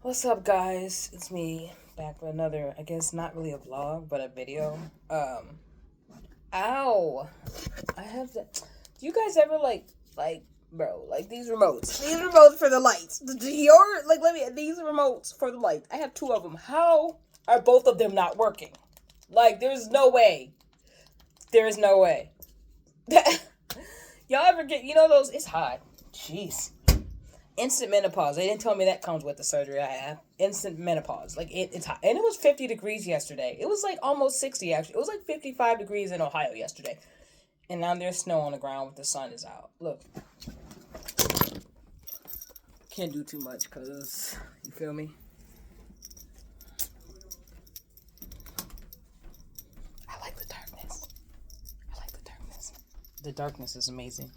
What's up, guys? It's me back with another, I guess not really a vlog, but a video. Ow! I have to. Do you guys ever bro, like these remotes? These remotes for the lights. These remotes for the lights. I have two of them. How are both of them not working? Like, there's no way. There is no way. Y'all ever get, those? It's hot. Jeez. Instant menopause. They didn't tell me that comes with the surgery I have. Instant menopause. Like, it's hot. And it was 50 degrees yesterday. It was like almost 60, actually. It was like 55 degrees in Ohio yesterday. And now there's snow on the ground with the sun is out. Look. Can't do too much because, you feel me? I like the darkness. The darkness is amazing.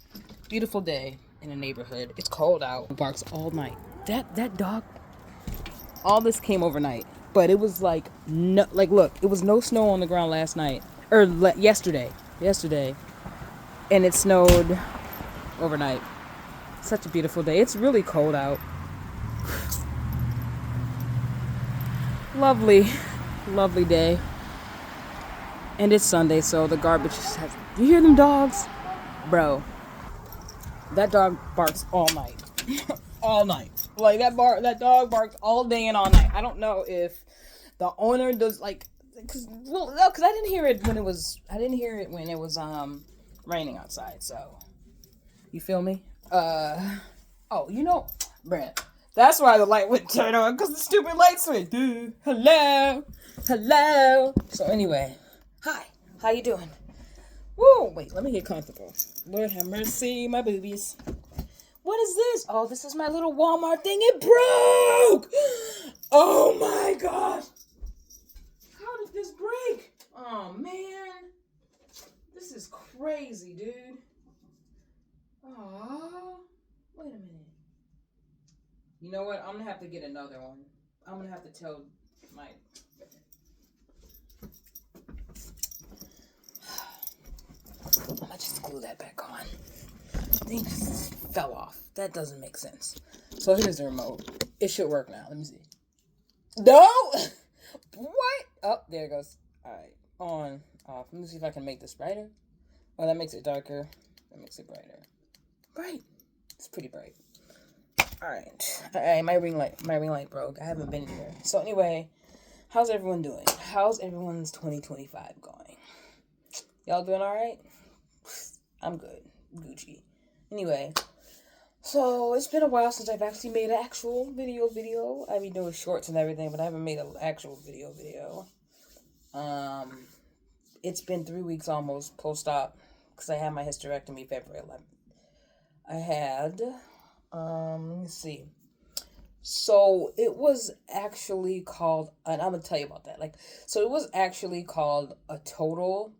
Beautiful day in the neighborhood. It's cold out. It barks all night. That dog. All this came overnight, but it was like no. Like, look, it was no snow on the ground last night or yesterday, and it snowed overnight. Such a beautiful day. It's really cold out. Lovely, lovely day. And it's Sunday, so the garbage just has. You hear them dogs, bro? That dog barks all night. All night. Like, that dog barks all day and all night. I don't know if the owner does, like, cause I didn't hear it when it was raining outside, so you feel me? Bruh, that's why the light wouldn't turn on, because the stupid light switch. Dude, hello. So anyway, hi, how you doing? Whoa, wait, let me get comfortable. Lord have mercy, my boobies. What is this? Oh, this is my little Walmart thing. It broke! Oh my gosh! How did this break? Oh man. This is crazy, dude. Aw. Wait a minute. You know what? I'm gonna have to get another one. I'm gonna have to tell my... I'm gonna just glue that back on. Thing just fell off. That doesn't make sense. So here's the remote. It should work now. Let me see. No! What? Oh, there it goes. Alright. On. Off. Let me see if I can make this brighter. Oh, that makes it darker. That makes it brighter. Bright. It's pretty bright. Alright. Alright, my ring light broke. I haven't been here. So anyway, how's everyone doing? How's everyone's 2025 going? Y'all doing alright? I'm good. Gucci. Anyway, so it's been a while since I've actually made an actual video. I've been doing shorts and everything, but I haven't made an actual video. It's been 3 weeks almost post-op, because I had my hysterectomy February 11th. I had, let me see. So it was actually called, and I'm going to tell you about that. So it was actually called a total,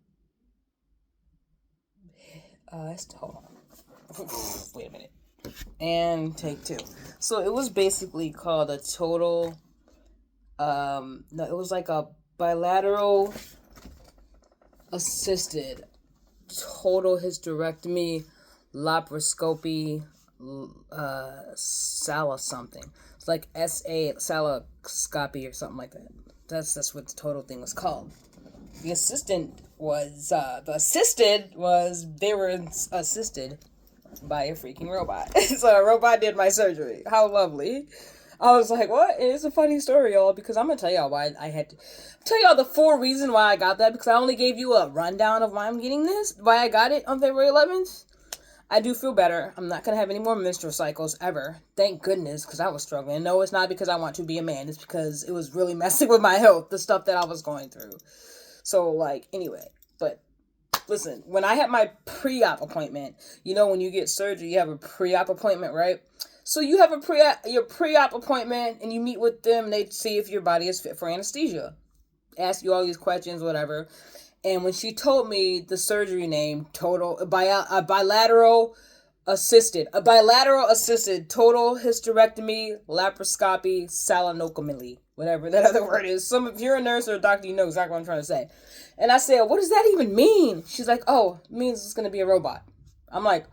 hold on. Wait a minute. And take two. So it was basically called a total, no, it was like a bilateral assisted total hysterectomy laparoscopy sala something. It's like SA saloscopy or something like that. That's what the total thing was called. The assisted was they were assisted by a freaking robot. So a robot did my surgery. How lovely. I was like, what? It's a funny story, y'all, because I'm going to tell y'all why I had to tell y'all the full reason why I got that, because I only gave you a rundown of why I'm getting this, why I got it on February 11th. I do feel better. I'm not going to have any more menstrual cycles ever. Thank goodness, because I was struggling. No, it's not because I want to be a man. It's because it was really messing with my health, the stuff that I was going through. So, anyway, but listen, when I had my pre-op appointment, when you get surgery, you have a pre-op appointment, right? So you have your pre-op appointment, and you meet with them, and they see if your body is fit for anesthesia. Ask you all these questions, whatever. And when she told me the surgery name, a bilateral assisted total hysterectomy laparoscopy salinocomy, whatever that other word is. If you're a nurse or a doctor, you know exactly what I'm trying to say. And I said, what does that even mean? She's like, oh, it means it's going to be a robot. I'm like,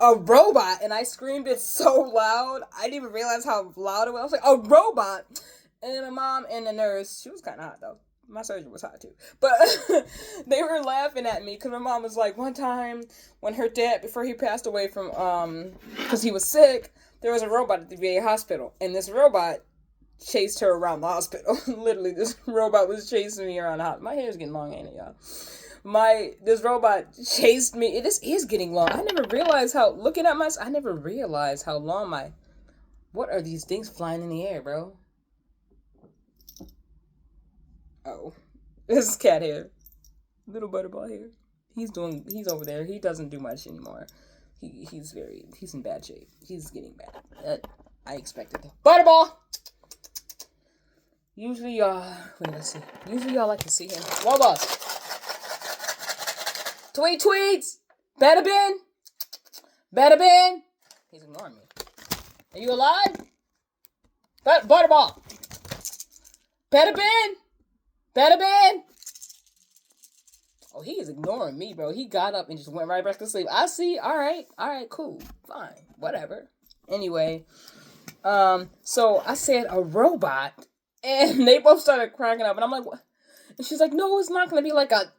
a robot, and I screamed it so loud. I didn't even realize how loud it was. I was like, a robot. And then my mom and the nurse, she was kind of hot though. My surgery was hot too. But they were laughing at me because my mom was like, one time when her dad, before he passed away from, because he was sick, there was a robot at the VA hospital. And this robot chased her around the hospital. Literally, this robot was chasing me around the hospital. My hair's getting long, ain't it, y'all? This robot chased me. It is getting long. I never realized how, looking at I never realized how long what are these things flying in the air, bro? Oh, this is cat hair. Little butterball hair. He's over there. He doesn't do much anymore. He's in bad shape. He's getting bad. I expected. Butterball! Usually y'all like to see him. Robot! Tweets! Better Ben! He's ignoring me. Are you alive? Butterball! Better Ben! Oh, he is ignoring me, bro. He got up and just went right back to sleep. I see. All right, cool. Fine. Whatever. Anyway, so I said a robot, and they both started cracking up, and I'm like, what? And she's like, no, it's not going to be like a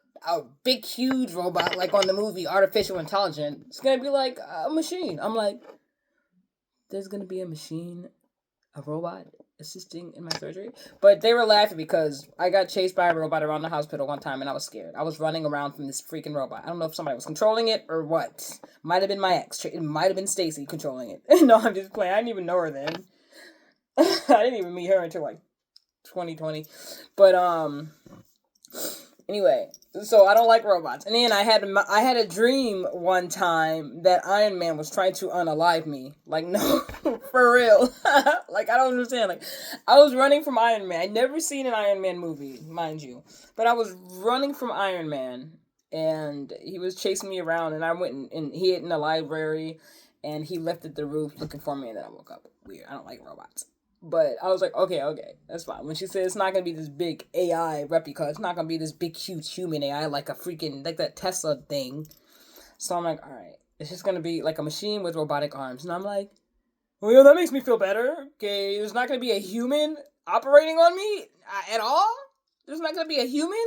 big, huge robot like on the movie Artificial Intelligence. It's going to be like a machine. I'm like, there's going to be a robot assisting in my surgery? But they were laughing because I got chased by a robot around the hospital one time and I was scared. I was running around from this freaking robot. I don't know if somebody was controlling it or what. Might have been my ex. It might have been Stacy controlling it. No, I'm just playing. I didn't even know her then. I didn't even meet her until like 2020. But anyway, so I don't like robots. And then I had a dream one time that Iron Man was trying to unalive me. Like, no, for real. Like, I don't understand. Like, I was running from Iron Man. I'd never seen an Iron Man movie, mind you. But I was running from Iron Man, and he was chasing me around, and I went and he hid in the library, and he lifted the roof looking for me, and then I woke up. Weird. I don't like robots. But I was like, okay, that's fine. When she said it's not going to be this big AI replica, it's not going to be this big, huge human AI like that Tesla thing. So I'm like, all right, it's just going to be like a machine with robotic arms. And I'm like, well, yeah, that makes me feel better. Okay, there's not going to be a human operating on me at all. There's not going to be a human.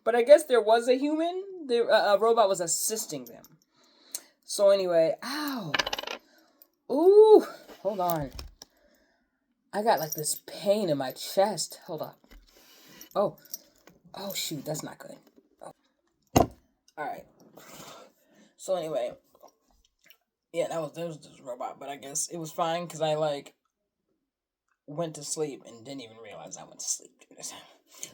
But I guess there was a human. A robot was assisting them. So anyway, ow. Ooh, hold on. I got like this pain in my chest. Hold on. Oh shoot, that's not good. Oh. Alright. So anyway. Yeah, there was this robot, but I guess it was fine because I like went to sleep and didn't even realize I went to sleep during this time.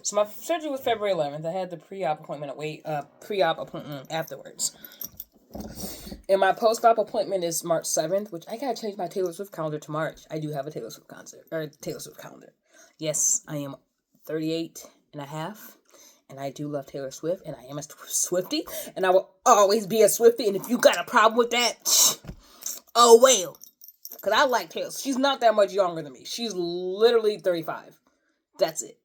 So my surgery was February 11th. I had the pre-op appointment afterwards. And my post-op appointment is March 7th, which I gotta change my Taylor Swift calendar to March. I do have a Taylor Swift calendar. Yes, I am 38 and a half, and I do love Taylor Swift, and I am a Swiftie, and I will always be a Swiftie, and if you got a problem with that, oh well. Because I like Taylor. She's not that much younger than me. She's literally 35. That's it.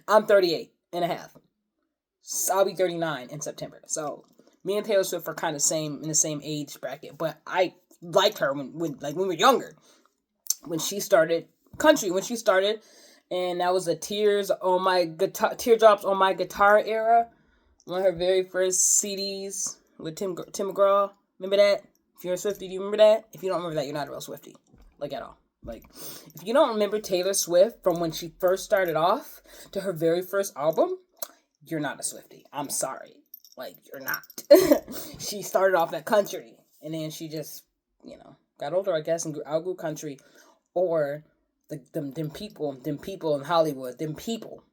I'm 38 and a half. So I'll be 39 in September, so me and Taylor Swift are kind of in the same age bracket, but I liked her when we were younger. When she started country, and that was the teardrops on my guitar era. One of her very first CDs with Tim McGraw. Remember that? If you're a Swiftie, do you remember that? If you don't remember that, you're not a real Swiftie, like at all. Like, if you don't remember Taylor Swift from when she first started off to her very first album, you're not a Swiftie. I'm sorry. Like, you're not. She started off at country, and then she just, got older, I guess, and outgrew country, or them people in Hollywood, them people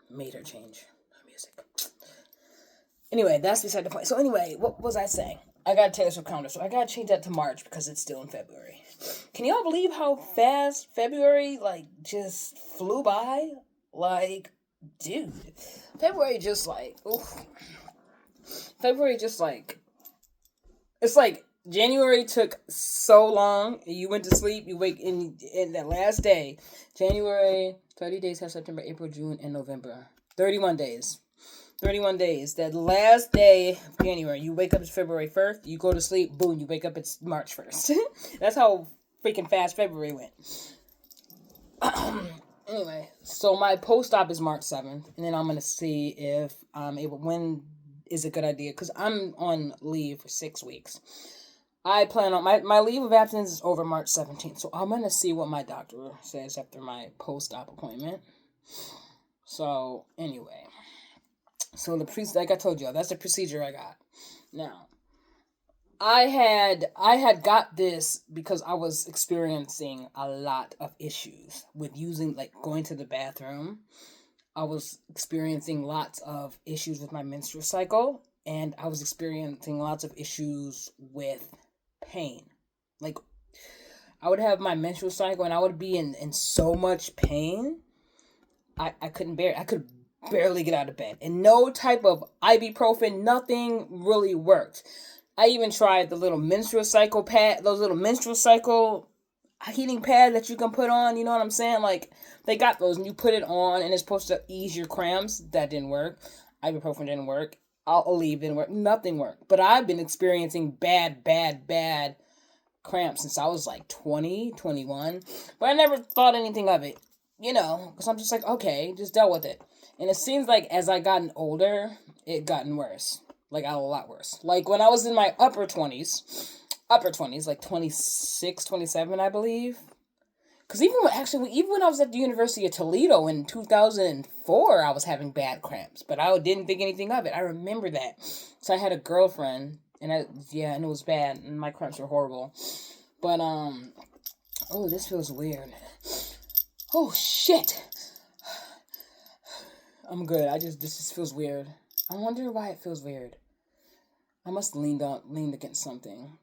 made her change her music. Anyway, that's beside the point. So anyway, what was I saying? I got a Taylor Swift calendar, so I gotta change that to March because it's still in February. Can y'all believe how fast February, just flew by? Dude, February just it's like January took so long. You went to sleep, you wake in that last day. January, 30 days have September, April, June, and November. 31 days. 31 days. That last day of January, you wake up, it's February 1st, you go to sleep, boom, you wake up, it's March 1st. That's how freaking fast February went. Anyway, so my post-op is March 7th, and then I'm going to see if I'm able, when is a good idea, because I'm on leave for 6 weeks. I plan on, my leave of absence is over March 17th, so I'm going to see what my doctor says after my post-op appointment. So, anyway. So, like I told you, that's the procedure I got. Now, I had got this because I was experiencing a lot of issues with using, like, going to the bathroom. I was experiencing lots of issues with my menstrual cycle, and I was experiencing lots of issues with pain. Like, I would have my menstrual cycle, and I would be in so much pain, I couldn't bear it. I could barely get out of bed. And no type of ibuprofen, nothing really worked. I even tried the little menstrual cycle pad, those little menstrual cycle heating pad that you can put on, you know what I'm saying? Like, they got those, and you put it on, and it's supposed to ease your cramps. That didn't work. Ibuprofen didn't work. Aleve didn't work. Nothing worked. But I've been experiencing bad cramps since I was like 20, 21. But I never thought anything of it, you know, because I'm just like, okay, just dealt with it. And it seems like as I gotten older, it gotten worse. Like, a lot worse. Like, when I was in my upper 20s, like 26, 27, I believe. Because even when I was at the University of Toledo in 2004, I was having bad cramps. But I didn't think anything of it. I remember that. So I had a girlfriend, and and it was bad, and my cramps were horrible. But, oh, this feels weird. Oh, shit. I'm good. This just feels weird. I wonder why it feels weird. I must leaned against something.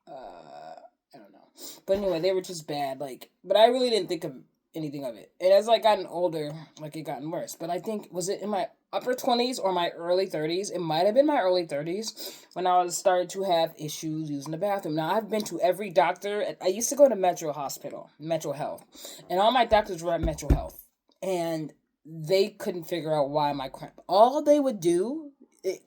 I don't know. But anyway, they were just bad. Like, but I really didn't think of anything of it. And as I gotten older, like, it gotten worse. But I think, was it in my upper 20s or my early 30s? It might have been my early 30s when I was started to have issues using the bathroom. Now, I've been to every doctor. I used to go to Metro Health. And all my doctors were at Metro Health. And they couldn't figure out why my cramp. All they would do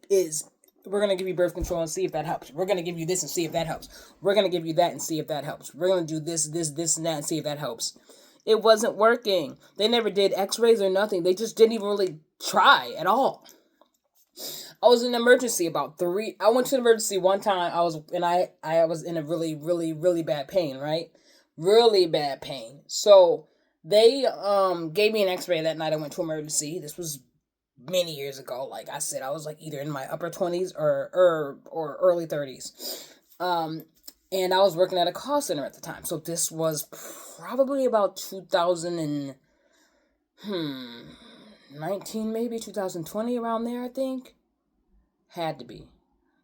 is, we're going to give you birth control and see if that helps. We're going to give you this and see if that helps. We're going to give you that and see if that helps. We're going to do this, and that and see if that helps. It wasn't working. They never did x-rays or nothing. They just didn't even really try at all. I was in emergency I went to the emergency one time. I was in a really, really, really bad pain, right? Really bad pain. So they gave me an x-ray that night. I went to emergency. This was many years ago. Like I said, I was like either in my upper 20s or early 30s. And I was working at a call center at the time. So this was probably about 2019, maybe 2020, around there, I think. Had to be.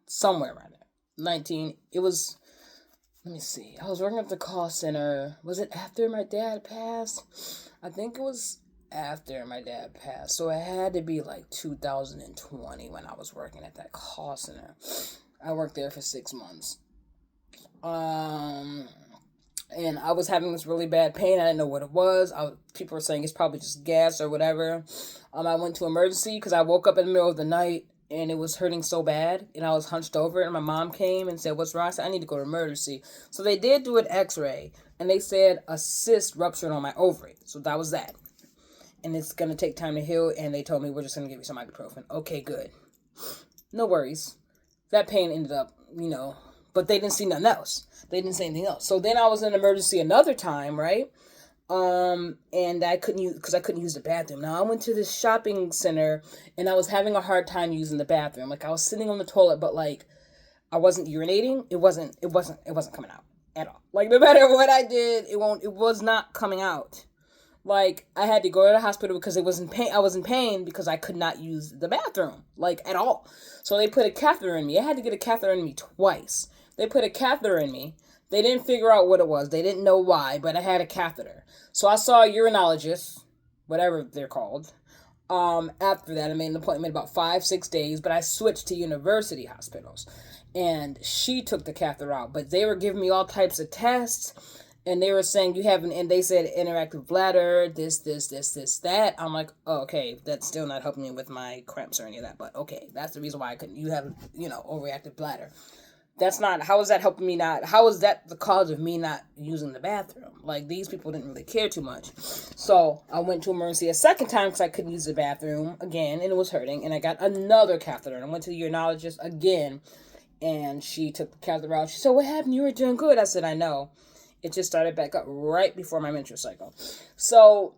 Somewhere around there. 19. It was, let me see. I was working at the call center. Was it after my dad passed? I think it was after my dad passed. So it had to be like 2020 when I was working at that call center. I worked there for 6 months. And I was having this really bad pain. I didn't know what it was. People were saying it's probably just gas or whatever. I went to emergency because I woke up in the middle of the night and it was hurting so bad. And I was hunched over and my mom came and said, "What's wrong?" I said, "I need to go to emergency." So they did do an x-ray and they said a cyst ruptured on my ovary. So that was that. And it's going to take time to heal. And they told me, "We're just going to give you some ibuprofen." Okay, good. No worries. That pain ended up, but they didn't see nothing else. They didn't say anything else. So then I was in emergency another time, right? And I couldn't use the bathroom. Now I went to this shopping center and I was having a hard time using the bathroom. Like I was sitting on the toilet, but like I wasn't urinating. It wasn't coming out at all. Like no matter what I did, it was not coming out. Like I had to go to the hospital because it was in pain. I was in pain because I could not use the bathroom, like at all. So they put a catheter in me. I had to get a catheter in me twice. They put a catheter in me. They didn't figure out what it was. They didn't know why, but I had a catheter. So I saw a urinologist, whatever they're called. After that, I made an appointment about 5-6 days, but I switched to university hospitals. And she took the catheter out. But they were giving me all types of tests. And they were saying you have and they said interactive bladder, this, that. I'm like, oh, okay, that's still not helping me with my cramps or any of that. But okay, that's the reason why I couldn't. You have, overreactive bladder. That's not, how is that helping me not, how is that the cause of me not using the bathroom? Like, these people didn't really care too much. So I went to emergency a second time because I couldn't use the bathroom again, and it was hurting, and I got another catheter, and I went to the urologist again, and she took the catheter out. She said, what happened? You were doing good. I said, I know. It just started back up right before my menstrual cycle. So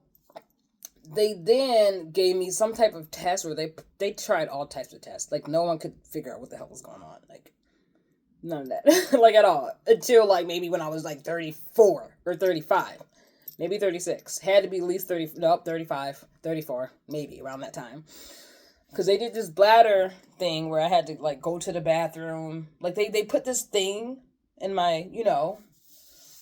they then gave me some type of test where they tried all types of tests. Like, no one could figure out what the hell was going on. Like, none of that. Like, at all. Until, like, maybe when I was, like, 34 or 35. Maybe 36. Had to be at least 35, 34. Maybe around that time. Because they did this bladder thing where I had to, like, go to the bathroom. Like, they put this thing in my,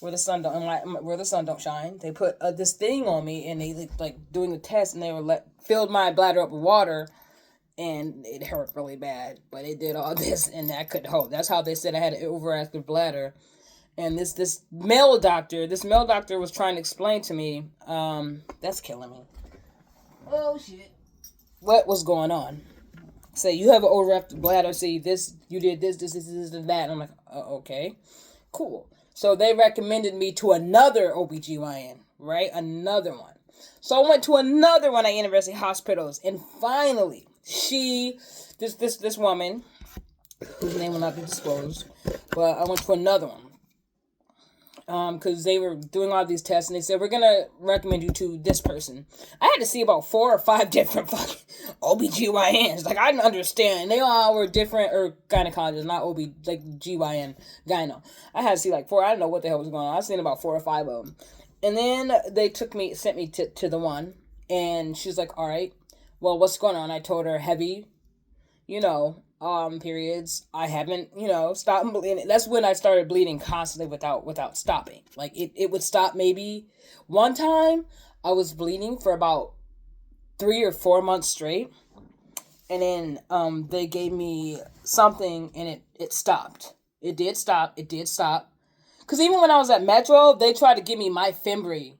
where the sun don't shine. They put this thing on me, and they like doing the test, and they were filled my bladder up with water, and it hurt really bad. But it did all this, and I couldn't hold. That's how they said I had an overactive bladder. And this male doctor was trying to explain to me, that's killing me. Oh shit! What was going on? Say you have an overactive bladder. See this, you did this, and that. And I'm like, okay, cool. So they recommended me to another OBGYN, right? Another one. So I went to another one at University Hospitals, and finally, this woman, whose name will not be disclosed, but I went to another one. Because they were doing all these tests, and they said, we're going to recommend you to this person. I had to see about 4 or 5 different fucking OBGYNs. Like, I didn't understand. They all were different, or gynecologists, not GYN, gyno. I had to see like 4. I didn't know what the hell was going on. I seen about 4 or 5 of them. And then they sent me to the one, and she's like, all right, well, what's going on? I told her heavy, periods. I haven't, stopped bleeding. That's when I started bleeding constantly without stopping. Like, it would stop maybe one time. I was bleeding for about 3 or 4 months straight. And then they gave me something, and it stopped. It did stop. Because even when I was at Metro, they tried to give me my Fembry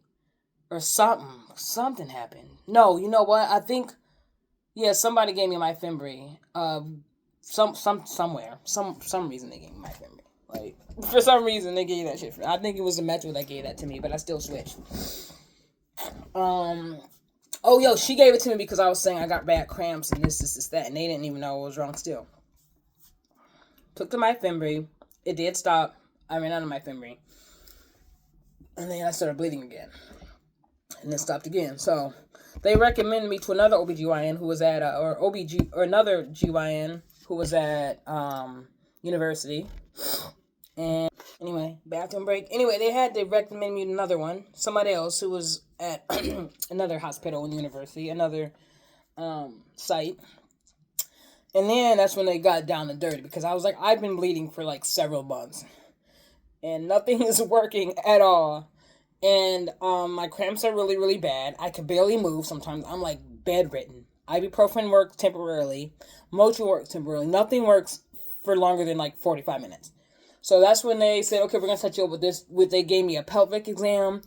or something. Something happened. No, you know what? I think, somebody gave me my Fembry. Somewhere. Some reason they gave me my Fembry. Like, for some reason they gave that shit. I think it was the Metro that gave that to me, but I still switched. She gave it to me because I was saying I got bad cramps and this, that, and they didn't even know what was wrong still. Took the my Fembry. It did stop. I ran out of my Fembry. And then I started bleeding again. And then stopped again. So they recommended me to another OBGYN who was at another GYN who was at university. And anyway, bathroom break. Anyway, they recommend me to another one. Somebody else who was at another hospital in university, another site. And then that's when they got down and dirty, because I was like, I've been bleeding for like several months. And nothing is working at all. And my cramps are really, really bad. I can barely move sometimes. I'm like bedridden. Ibuprofen works temporarily. Motrin works temporarily. Nothing works for longer than like 45 minutes. So that's when they said, okay, we're going to set you up with this. They gave me a pelvic exam,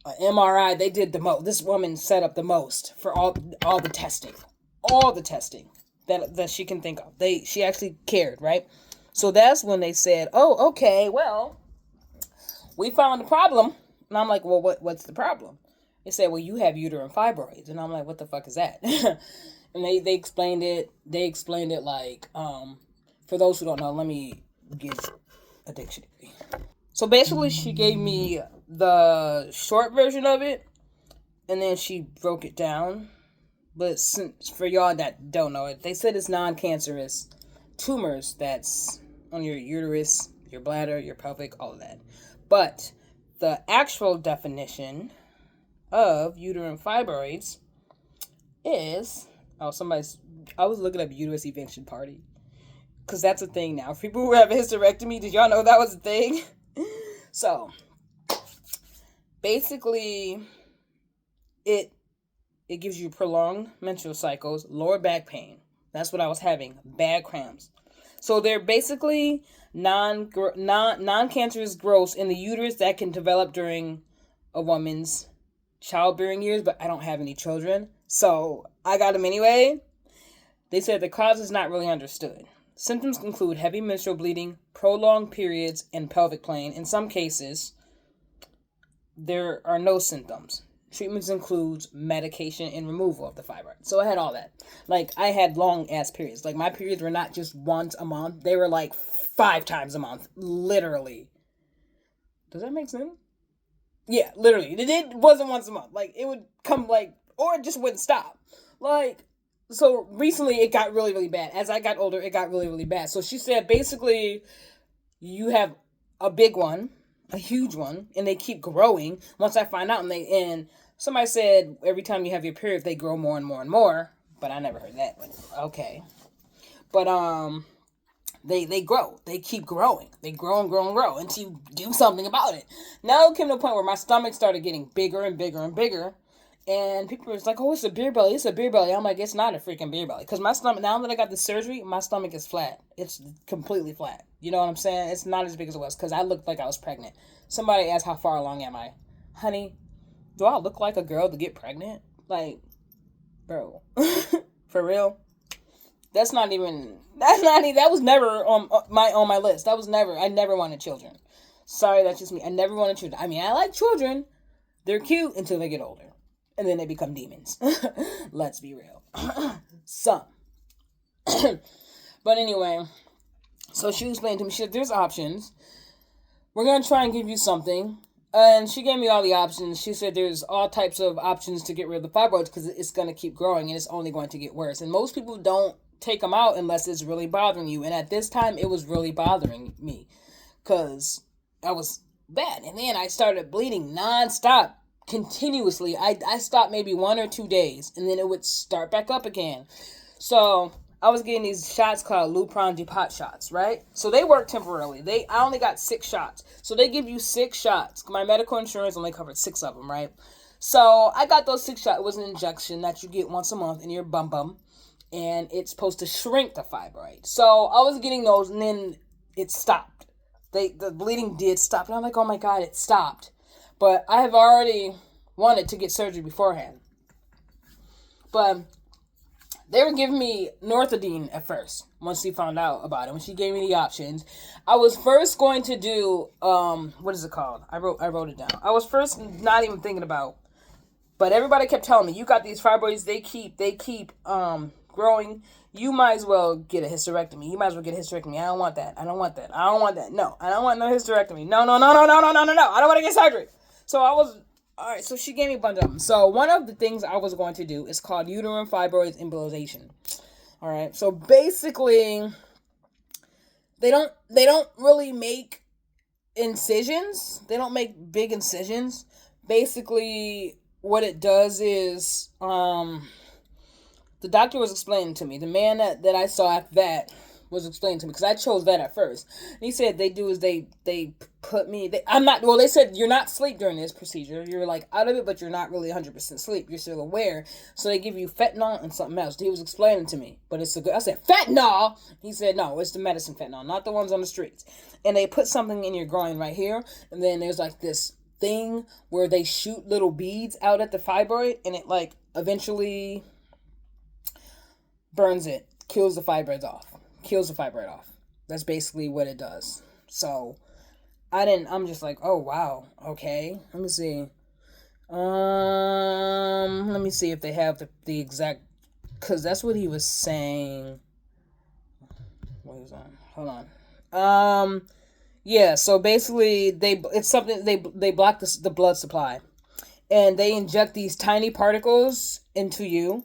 an MRI. They did the most. This woman set up the most for all the testing. All the testing that she can think of. She actually cared, right? So that's when they said, oh, okay, well, we found the problem. And I'm like, well, what's the problem? They said, well, you have uterine fibroids. And I'm like, what the fuck is that? And they explained it. They explained it like, for those who don't know, let me give a dictionary. So basically, she gave me the short version of it, and then she broke it down. But for y'all that don't know it, they said it's non-cancerous tumors that's on your uterus, your bladder, your pelvic, all of that. But the actual definition of uterine fibroids is, I was looking up uterus eviction party, because that's a thing now. For people who have a hysterectomy, did y'all know that was a thing? So, basically, it gives you prolonged menstrual cycles, lower back pain. That's what I was having, bad cramps. So they're basically non-cancerous growths in the uterus that can develop during a woman's childbearing years, but I don't have any children, so I got them anyway. They said the cause is not really understood. Symptoms include heavy menstrual bleeding, prolonged periods, and pelvic pain. In some cases, there are no symptoms. Treatments include medication and removal of the fibroid. So I had all that. Like, I had long ass periods. Like, my periods were not just once a month. They were like 5 times a month. Literally. Does that make sense? Yeah, literally. It wasn't once a month. Like, it would come like, or it just wouldn't stop. Like, so recently it got really, really bad. As I got older, it got really, really bad. So she said, basically, you have a big one, a huge one, and they keep growing. Once I find out, and somebody said every time you have your period, they grow more and more and more. But I never heard that. But okay. But they grow. They keep growing. They grow and grow and grow until you do something about it. Now it came to a point where my stomach started getting bigger and bigger and bigger. And people were like, oh, it's a beer belly. It's a beer belly. I'm like, it's not a freaking beer belly. Because my stomach, now that I got the surgery, my stomach is flat. It's completely flat. You know what I'm saying? It's not as big as it was because I looked like I was pregnant. Somebody asked, how far along am I? Honey, do I look like a girl to get pregnant? Like, bro. For real? That was never on my list. I never wanted children. Sorry, that's just me. I never wanted children. I mean, I like children. They're cute until they get older. And then they become demons. Let's be real. Some. But anyway, so she explained to me, she said, there's options. We're going to try and give you something. And she gave me all the options. She said there's all types of options to get rid of the fibroids because it's going to keep growing and it's only going to get worse. And most people don't take them out unless it's really bothering you. And at this time, it was really bothering me because I was bad. And then I started bleeding nonstop. Continuously. I stopped maybe 1 or 2 days and then it would start back up again. So I was getting these shots called Lupron Depot shots, right? So they work temporarily. I only got 6 shots. So they give you 6 shots. My medical insurance only covered 6 of them, right? So I got those 6 shots. It was an injection that you get once a month in your bum. And it's supposed to shrink the fibroid. So I was getting those and then it stopped. The bleeding did stop. And I'm like, oh my God, it stopped. But I have already wanted to get surgery beforehand. But they were giving me Northidine at first, once she found out about it. When she gave me the options, I was first going to do, what is it called? I wrote it down. I was first not even thinking about, but everybody kept telling me, you got these fibroids, they keep growing. You might as well get a hysterectomy. I don't want that. No, I don't want no hysterectomy. No. I don't want to get surgery. So all right, so she gave me a bunch of them. So one of the things I was going to do is called uterine fibroids embolization. All right, so basically, they don't really make incisions. They don't make big incisions. Basically, what it does is, the doctor was explaining to me, the man that I saw after that was explaining to me, because I chose that at first. And he said they put me, they said you're not asleep during this procedure. You're like out of it, but you're not really 100% asleep. You're still aware. So they give you fentanyl and something else. He was explaining to me, but it's I said, fentanyl? He said, no, it's the medicine fentanyl, not the ones on the streets. And they put something in your groin right here. And then there's like this thing where they shoot little beads out at the fibroid, and it like eventually burns it, kills the fibroid off. That's basically what it does. So I'm just like, oh wow, okay. Let me see. Let me see if they have the exact, because that's what he was saying. What is that? Hold on. Yeah, so basically they block the blood supply. And they inject these tiny particles into you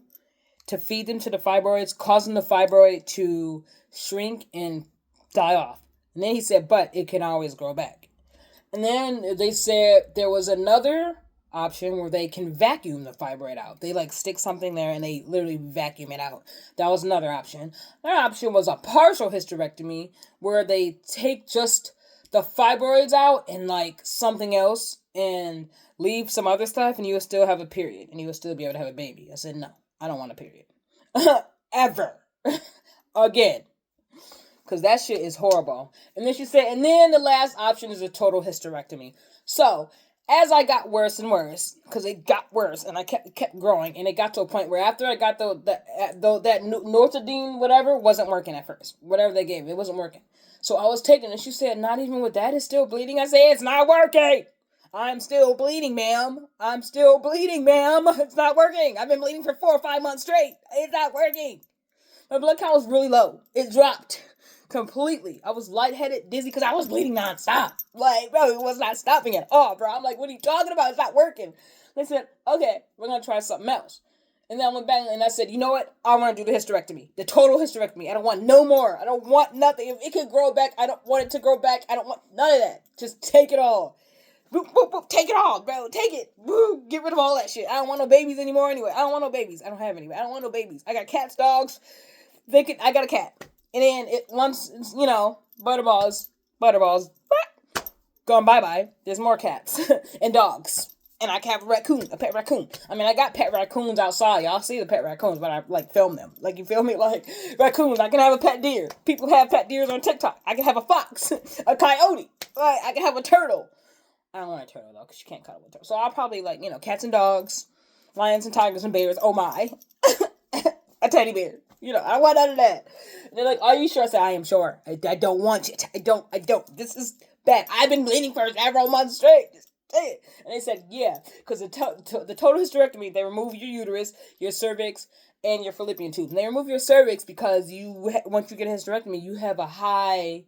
to feed them to the fibroids, causing the fibroid to shrink and die off. And then he said, but it can always grow back. And then they said there was another option where they can vacuum the fibroid out. They like stick something there and they literally vacuum it out. That was another option. Another option was a partial hysterectomy where they take just the fibroids out and like something else and leave some other stuff, and you will still have a period and you will still be able to have a baby. I said, no, I don't want a period. Ever. Again. because that shit is horrible. And then she said, and then the last option is a total hysterectomy. So as I got worse and worse, because it got worse, and I kept growing, and it got to a point where after I got that Nortadine whatever wasn't working at first, whatever they gave me, it wasn't working. So I was taking it, and she said, not even with that, it's still bleeding. I said, it's not working. I'm still bleeding, ma'am. I'm still bleeding, ma'am. It's not working. I've been bleeding for 4 or 5 months straight. It's not working. My blood count was really low. It dropped completely. I was lightheaded, dizzy, because I was bleeding nonstop. Like, bro, it was not stopping at all, bro. I'm like, what are you talking about? It's not working. They said, okay, we're going to try something else. And then I went back and I said, you know what? I want to do the hysterectomy. The total hysterectomy. I don't want no more. I don't want nothing. If it could grow back, I don't want it to grow back. I don't want none of that. Just take it all. Boop, boop, boop. Take it all, bro. Take it. Woo. Get rid of all that shit. I don't want no babies anymore anyway. I don't want no babies. I don't have any. I don't want no babies. I got cats, dogs. I got a cat. And then once, butterballs, gone bye-bye, there's more cats and dogs. And I can have a pet raccoon. I mean, I got pet raccoons outside. Y'all see the pet raccoons, but I, film them. Like, you feel me? Like, raccoons. I can have a pet deer. People have pet deers on TikTok. I can have a fox, a coyote. Like, I can have a turtle. I don't want a turtle, though, because you can't cuddle with a turtle. So I'll probably, cats and dogs, lions and tigers and bears. Oh, my. A teddy bear. I don't want none of that. And they're like, are you sure? I said, I am sure. I don't want it. I don't. This is bad. I've been bleeding for several months straight. Just say it. And they said, yeah, because the total hysterectomy, they remove your uterus, your cervix, and your fallopian tubes. And they remove your cervix because once you get a hysterectomy, you have a high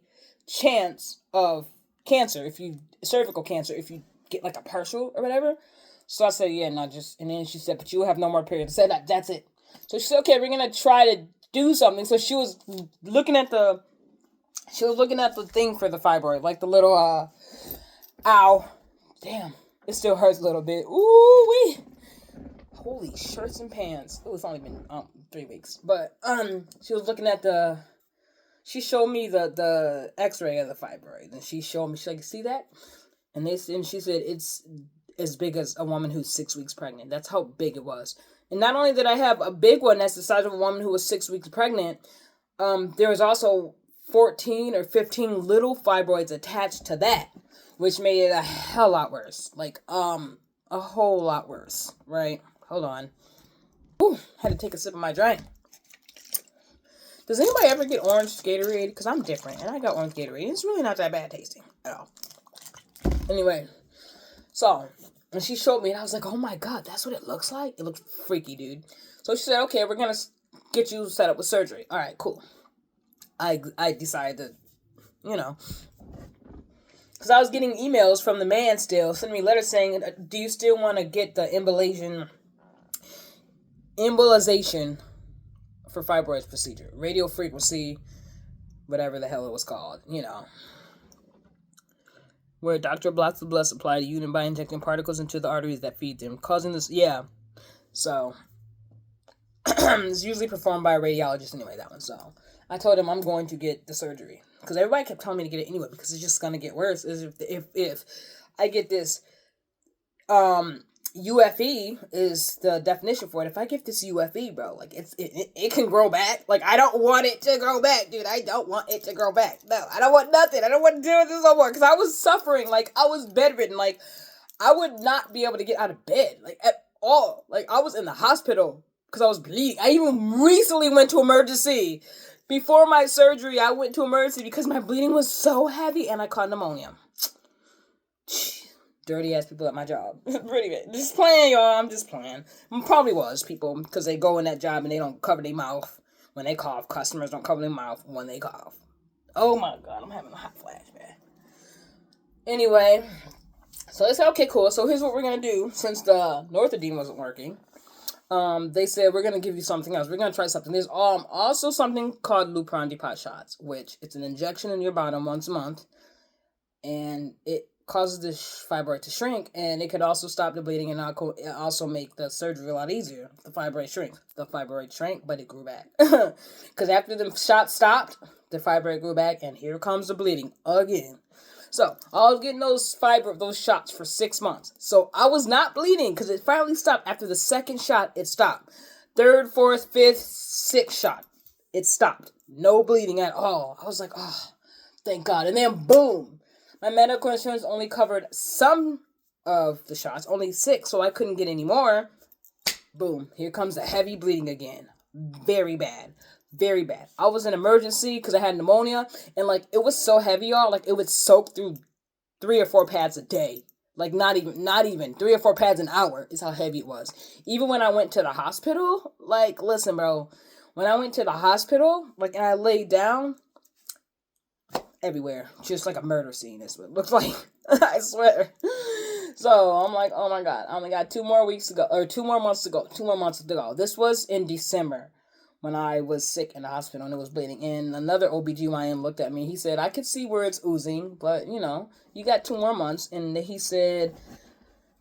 chance of cancer, cervical cancer, if you get like a partial or whatever. So I said, yeah, and then she said, but you will have no more periods. I said, that's it. So she said, okay, we're going to try to do something. So she was looking at the thing for the fibroid, like the little, ow, damn, it still hurts a little bit. Ooh-wee. Holy shirts and pants. It's only been 3 weeks. But, she was looking at she showed me the x-ray of the fibroid. And she showed me, she's like, see that? And she said, it's as big as a woman who's 6 weeks pregnant. That's how big it was. And not only did I have a big one that's the size of a woman who was 6 weeks pregnant, there was also 14 or 15 little fibroids attached to that, which made it a hell lot worse. Like, a whole lot worse, right? Hold on. Ooh, had to take a sip of my drink. Does anybody ever get orange Gatorade? Because I'm different, and I got orange Gatorade. It's really not that bad tasting at all. Anyway, so... and she showed me, and I was like, oh my God, that's what it looks like? It looks freaky, dude. So she said, okay, we're going to get you set up with surgery. All right, cool. I decided to, because I was getting emails from the man still, sending me letters saying, do you still want to get the embolization for fibroids procedure? Radio frequency, whatever the hell it was called, where a doctor blocks the blood supply to the unit by injecting particles into the arteries that feed them, causing this, yeah. So, it's usually performed by a radiologist anyway, that one. So, I told him I'm going to get the surgery. Because everybody kept telling me to get it anyway, because it's just going to get worse. If I get this, UFE is the definition for it. If I get this UFE, bro, like, it can grow back. Like, I don't want it to grow back, dude. I don't want it to grow back. No, I don't want nothing. I don't want to deal with this no more. Because I was suffering. Like, I was bedridden. Like, I would not be able to get out of bed. Like, at all. Like, I was in the hospital because I was bleeding. I even recently went to emergency. Before my surgery, I went to emergency because my bleeding was so heavy and I caught pneumonia. Dirty ass people at my job. Pretty good. Just playing, y'all. I'm just playing. Probably was people because they go in that job and they don't cover their mouth when they cough. Customers don't cover their mouth when they cough. Oh my God, I'm having a hot flash, man. Anyway, so they said, okay, cool. So here's what we're gonna do since the Nortadine wasn't working. They said we're gonna give you something else. We're gonna try something. There's also something called Lupron Depot shots, which it's an injection in your bottom once a month, and it causes the fibroid to shrink, and it could also stop the bleeding and also make the surgery a lot easier. The fibroid shrinks. The fibroid shrank, but it grew back. Because after the shot stopped, the fibroid grew back, and here comes the bleeding again. So, I was getting those shots for 6 months. So, I was not bleeding, because it finally stopped. After the second shot, it stopped. Third, fourth, fifth, sixth shot, it stopped. No bleeding at all. I was like, oh, thank God. And then boom, my medical insurance only covered some of the shots, only 6, so I couldn't get any more. Boom, here comes the heavy bleeding again. Very bad. Very bad. I was in emergency because I had pneumonia, and like it was so heavy, y'all. Like it would soak through 3 or 4 pads a day. Like not even 3 or 4 pads an hour is how heavy it was. Even when I went to the hospital, like listen, bro, when I went to the hospital, like and I laid down, everywhere, just like a murder scene. Is what it looks like. I swear. So I'm like, oh my God, I only got 2 more weeks to go, or 2 more months to go. 2 more months to go. This was in December when I was sick in the hospital and it was bleeding. And another OBGYN looked at me. He said, I could see where it's oozing, but you know, you got 2 more months. And he said,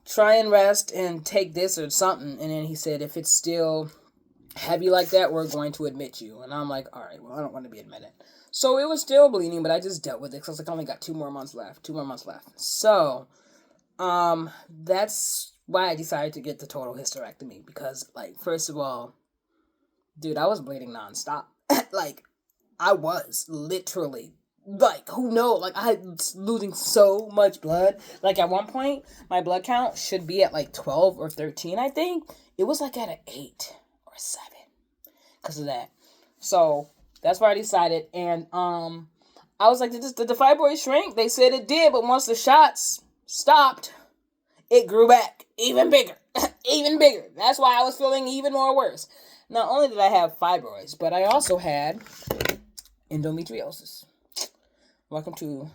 try and rest and take this or something. And then he said, if it's still heavy like that, we're going to admit you. And I'm like, all right, well, I don't want to be admitted. So it was still bleeding, but I just dealt with it because I was like, I only got 2 more months left. 2 more months left. So, that's why I decided to get the total hysterectomy because, like, first of all, dude, I was bleeding nonstop. Like, I was literally, like, who knows? Like, I was losing so much blood. Like, at one point, my blood count should be at like 12 or 13, I think. It was like at an 8 or 7 because of that. So that's why I decided. And I was like, did the fibroid shrink? They said it did, but once the shots stopped, it grew back even bigger. Even bigger. That's why I was feeling even more worse. Not only did I have fibroids, but I also had endometriosis. Welcome to,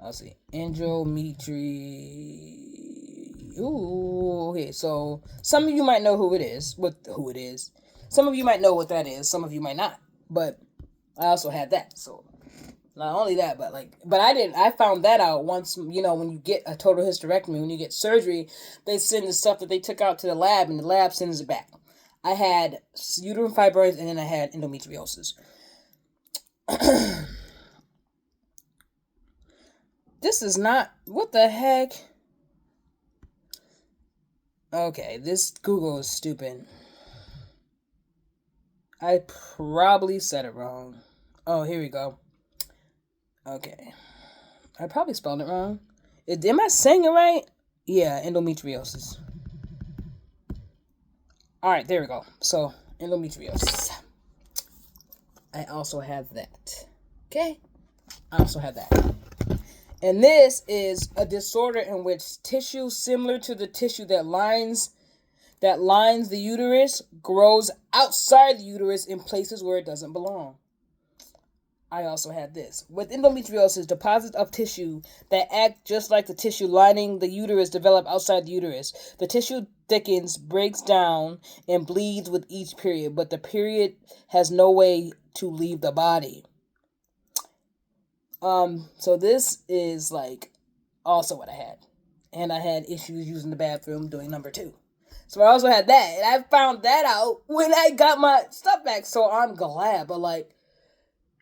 let's see, Ooh, okay, so some of you might know who it is. Some of you might know what that is. Some of you might not. But I also had that, so not only that, but I found that out once, you know, when you get a total hysterectomy, when you get surgery, they send the stuff that they took out to the lab, and the lab sends it back. I had uterine fibroids, and then I had endometriosis. This is not, what the heck? Okay, this Google is stupid. I probably said it wrong. Oh, here we go. Okay. I probably spelled it wrong. Am I saying it right? Yeah, endometriosis. Alright, there we go. So, endometriosis. I also have that. Okay? I also have that. And this is a disorder in which tissue similar to the tissue that lines the uterus grows outside the uterus in places where it doesn't belong. I also had this. With endometriosis, deposits of tissue that act just like the tissue lining the uterus develop outside the uterus. The tissue thickens, breaks down, and bleeds with each period, but the period has no way to leave the body. So this is like also what I had. And I had issues using the bathroom doing number 2. So I also had that. And I found that out when I got my stuff back. So I'm glad. But like,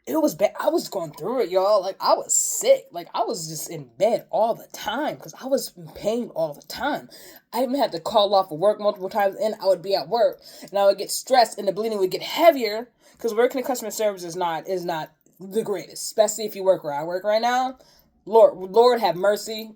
it was bad. I was going through it, y'all. Like, I was sick. Like, I was just in bed all the time because I was in pain all the time. I even had to call off of work multiple times, and I would be at work, and I would get stressed, and the bleeding would get heavier because working in customer service is not the greatest, especially if you work where I work right now. Lord have mercy.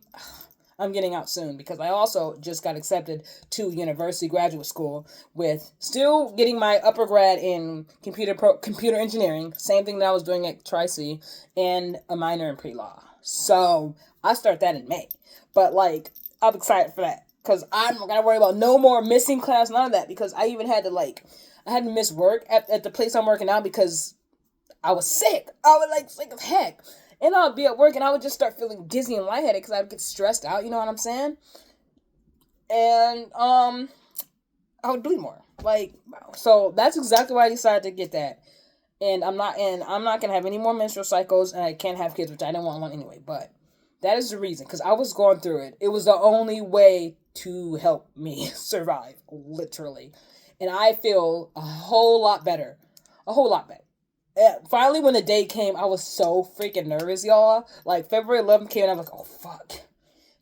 I'm getting out soon because I also just got accepted to university graduate school with still getting my upper grad in computer engineering, same thing that I was doing at Tri-C, and a minor in pre-law. So I start that in May. But like, I'm excited for that because I'm not gonna worry about no more missing class, none of that, because I even had to miss work at the place I'm working now because I was sick. I was sick as heck. And I would be at work and I would just start feeling dizzy and lightheaded because I would get stressed out, you know what I'm saying? And I would bleed more. So that's exactly why I decided to get that. And I'm not gonna have any more menstrual cycles, and I can't have kids, which I didn't want one anyway. But that is the reason, because I was going through it. It was the only way to help me survive, literally. And I feel a whole lot better. A whole lot better. Finally, when the day came, I was so freaking nervous, y'all. Like, February 11th came, and I was like, oh, fuck.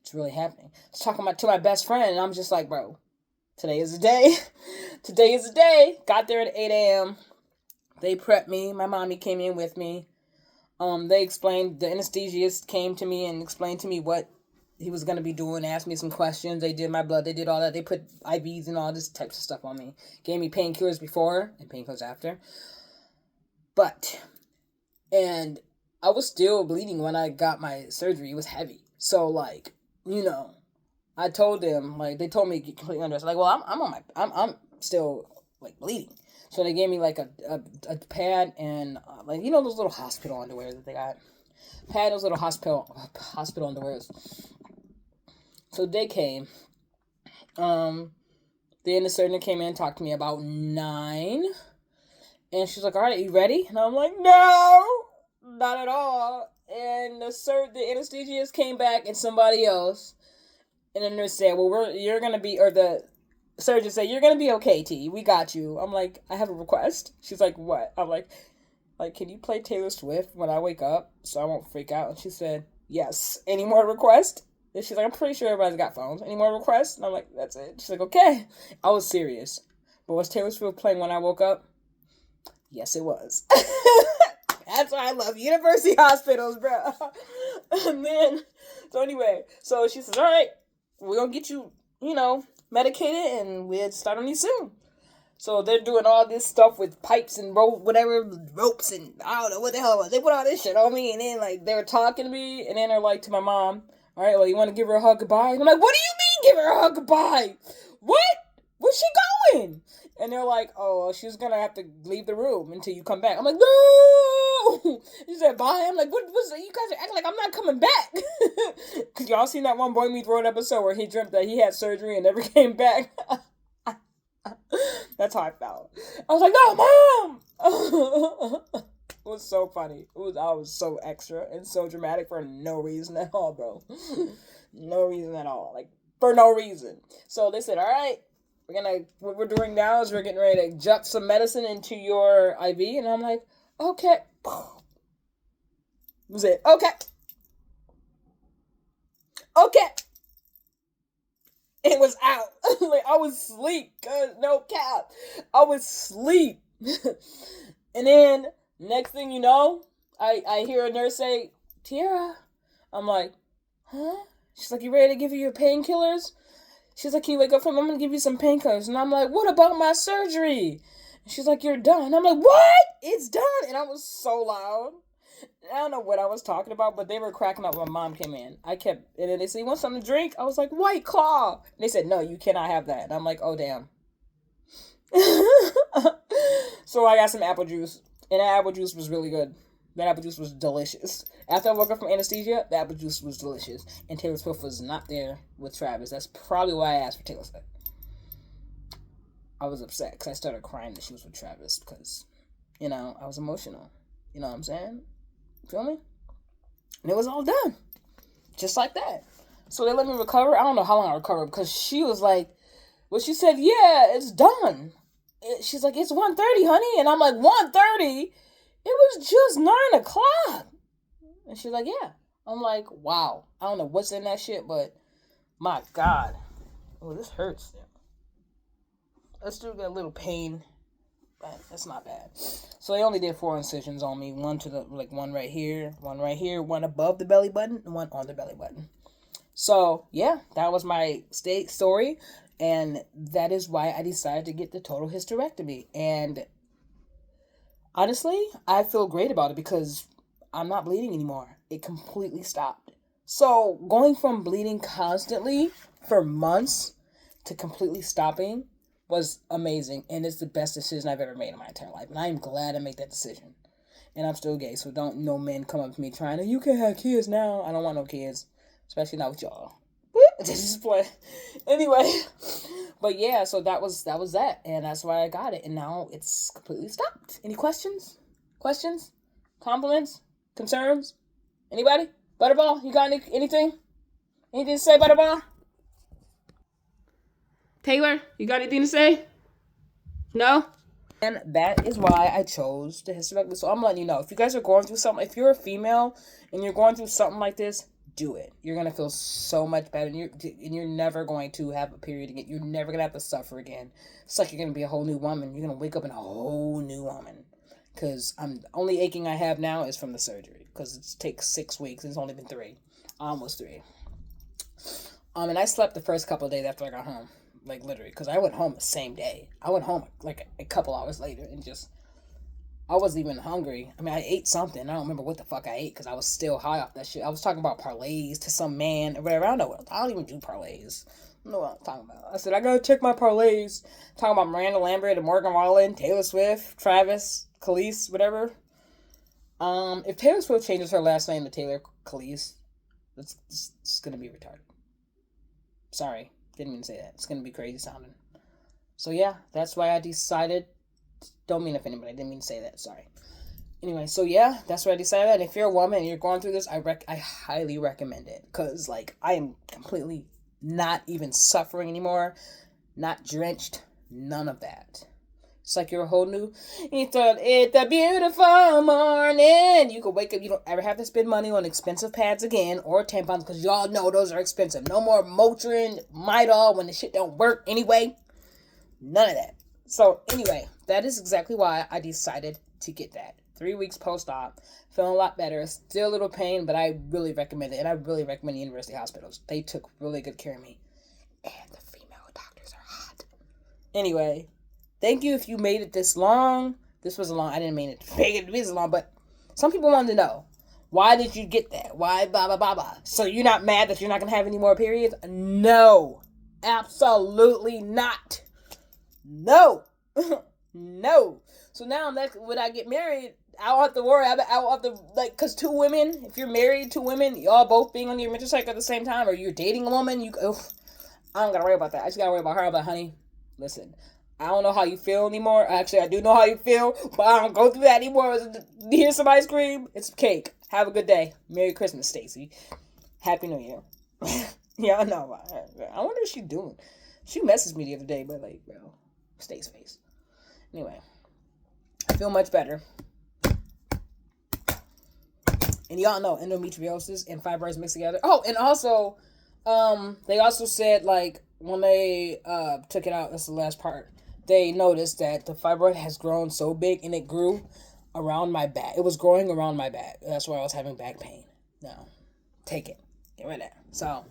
It's really happening. I was talking to my best friend, and I'm just like, bro, today is the day. Today is the day. Got there at 8 a.m., They prepped me. My mommy came in with me. They explained, the anesthesiast came to me and explained to me what he was going to be doing, asked me some questions. They did my blood, they did all that. They put IVs and all this types of stuff on me. Gave me painkillers before and painkillers after. And I was still bleeding when I got my surgery. It was heavy. So, like, I told them, like, they told me to get completely undressed. Like, well, I'm still, like, bleeding. So they gave me, like, a pad and, like, those little hospital underwear that they got. Pad, those little hospital underwears. So they came. Then the surgeon came in and talked to me about 9. And she's like, all right, you ready? And I'm like, no, not at all. And the anesthesiast came back and somebody else. And the nurse said, well, you're going to be, or the surgeon said, you're going to be okay, T. We got you. I'm like, I have a request. She's like, what? I'm like, can you play Taylor Swift when I wake up so I won't freak out? And she said, yes. Any more requests? And she's like, I'm pretty sure everybody's got phones. Any more requests? And I'm like, that's it. She's like, okay. I was serious. But was Taylor Swift playing when I woke up? Yes, it was. That's why I love university hospitals, bro. And then, so she says, all right, we're going to get you, medicated, and we'll start on you soon. So they're doing all this stuff with pipes and ropes, and I don't know what the hell it was. They put all this shit on me, and then, like, they were talking to me, and then they're like to my mom, all right, well, you want to give her a hug goodbye? And I'm like, what do you mean give her a hug goodbye? What? Where's she going? And they're like, oh, she's going to have to leave the room until you come back. I'm like, no! She said, bye. I'm like, what's you guys are acting like I'm not coming back. Because y'all seen that one Boy Meets World episode where he dreamt that he had surgery and never came back? That's how I felt. I was like, no, Mom! It was so funny. I was so extra and so dramatic for no reason at all, bro. No reason at all. Like, for no reason. So they said, all right, what we're doing now is we're getting ready to inject some medicine into your IV. And I'm like, okay. Was it? Okay. Okay. It was out. Like, I was asleep. No cap. I was asleep. And then, next thing you know, I hear a nurse say, Tiara. I'm like, huh? She's like, you ready to give you your painkillers? She's like, can you wake up from? I'm going to give you some painkillers. And I'm like, what about my surgery? And she's like, you're done. I'm like, what? It's done. And I was so loud. I don't know what I was talking about, but they were cracking up when Mom came in. And then they said, you want something to drink? I was like, White Claw. And they said, no, you cannot have that. And I'm like, oh, damn. So I got some apple juice. And that apple juice was really good. That apple juice was delicious. After I woke up from anesthesia, the apple juice was delicious. And Taylor Swift was not there with Travis. That's probably why I asked for Taylor Swift. I was upset because I started crying that she was with Travis because, I was emotional. You know what I'm saying? Feel me? And it was all done. Just like that. So they let me recover. I don't know how long I recovered because she was like, well, she said, yeah, it's done. She's like, it's 1:30, honey. And I'm like, 1:30? It was just 9 o'clock. And she's like, yeah. I'm like, wow. I don't know what's in that shit, but my God. Oh, this hurts. I still get a little pain, but that's not bad. So they only did 4 incisions on me. One right here, one above the belly button, and one on the belly button. So, yeah, that was my story. And that is why I decided to get the total hysterectomy. And honestly, I feel great about it because I'm not bleeding anymore. It completely stopped. So going from bleeding constantly for months to completely stopping was amazing. And it's the best decision I've ever made in my entire life. And I am glad I made that decision. And I'm still gay, so don't no men come up to me trying to, you can't have kids now. I don't want no kids. Especially not with y'all. Just play. Anyway, but yeah, so that was that, and that's why I got it, and now it's completely stopped. Any questions? Compliments? Concerns? Anybody? Butterball, you got anything? Anything to say, Butterball? Taylor, you got anything to say? No? And that is why I chose the hysterectomy. So I'm letting you know, if you guys are going through something, if you're a female and you're going through something like this, do it. You're going to feel so much better, and you're never going to have a period again. You're never going to have to suffer again. It's like you're going to be a whole new woman. You're going to wake up in a whole new woman. because I'm the only aching I have now is from the surgery, because it takes 6 weeks. It's only been 3, almost 3. And I slept the first couple of days after I got home, like literally, because I went home the same day. I went home like a couple hours later, and just I wasn't even hungry. I mean, I ate something. I don't remember what the fuck I ate because I was still high off that shit. I was talking about parlays to some man or whatever. I don't know what. I don't even do parlays. I don't know what I'm talking about. I said, I gotta check my parlays. Talking about Miranda Lambert and Morgan Wallen, Taylor Swift, Travis, Khalees, whatever. If Taylor Swift changes her last name to Taylor Khalees, it's gonna be retarded. Sorry, didn't mean to say that. It's gonna be crazy sounding. So yeah, that's why I decided. Don't mean to offend anybody. I didn't mean to say that. Sorry. Anyway, so yeah, that's what I decided. And if you're a woman and you're going through this, I highly recommend it. Because, like, I am completely not even suffering anymore. Not drenched. None of that. It's like you're a whole new... It's a beautiful morning. You can wake up. You don't ever have to spend money on expensive pads again. Or tampons. Because y'all know those are expensive. No more Motrin, Midol when the shit don't work anyway. None of that. So, anyway, that is exactly why I decided to get that. 3 weeks post-op. Feeling a lot better. Still a little pain, but I really recommend it. And I really recommend the university hospitals. They took really good care of me. And the female doctors are hot. Anyway, thank you if you made it this long. This was a long... I didn't mean it to make it this long, but some people wanted to know. Why did you get that? Why blah, blah, blah, blah? So you're not mad that you're not going to have any more periods? No. Absolutely not. No. No. So now when I get married, I don't have to worry. I don't have to, like, because 2 women, if you're married, 2 women, y'all both being on your menstrual cycle at the same time, or you're dating a woman, I don't got to worry about that. I just got to worry about her. But honey, listen, I don't know how you feel anymore. Actually, I do know how you feel, but I don't go through that anymore. Hear some ice cream? It's cake. Have a good day. Merry Christmas, Stacy. Happy New Year. Yeah, I know. I wonder what she's doing. She messaged me the other day, but, like, bro. Stays face. Anyway, I feel much better. And y'all know endometriosis and fibroids mixed together. Oh, and also, they also said, like, when they took it out, that's the last part, they noticed that the fibroid has grown so big and it grew around my back. It was growing around my back. That's why I was having back pain. No, take it. Get rid of that. So,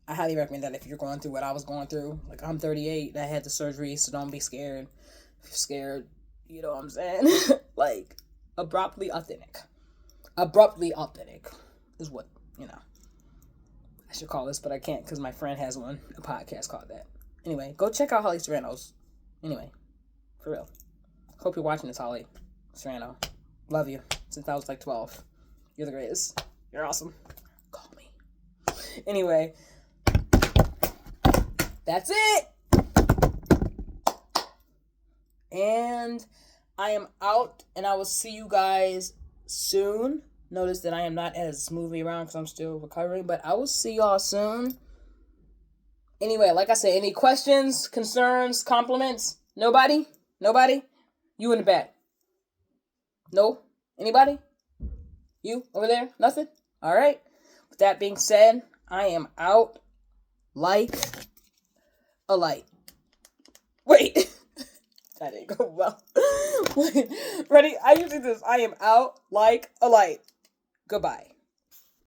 I highly recommend that if you're going through what I was going through. Like, I'm 38. I had the surgery, so don't be scared. If you're scared, you know what I'm saying? Like, abruptly authentic. Abruptly authentic is what, I should call this, but I can't because my friend has a podcast called that. Anyway, go check out Holly Serrano's. Anyway, for real. Hope you're watching this, Holly Serrano. Love you since I was like 12. You're the greatest. You're awesome. Call me. Anyway. That's it. And I am out, and I will see you guys soon. Notice that I am not as smoothly around because I'm still recovering, but I will see y'all soon. Anyway, like I said, any questions, concerns, compliments? Nobody? Nobody? You in the back? No? Anybody? You over there? Nothing? All right. With that being said, I am out like a light. Wait. That didn't go well. Wait. Ready? I usually do this. I am out like a light. Goodbye.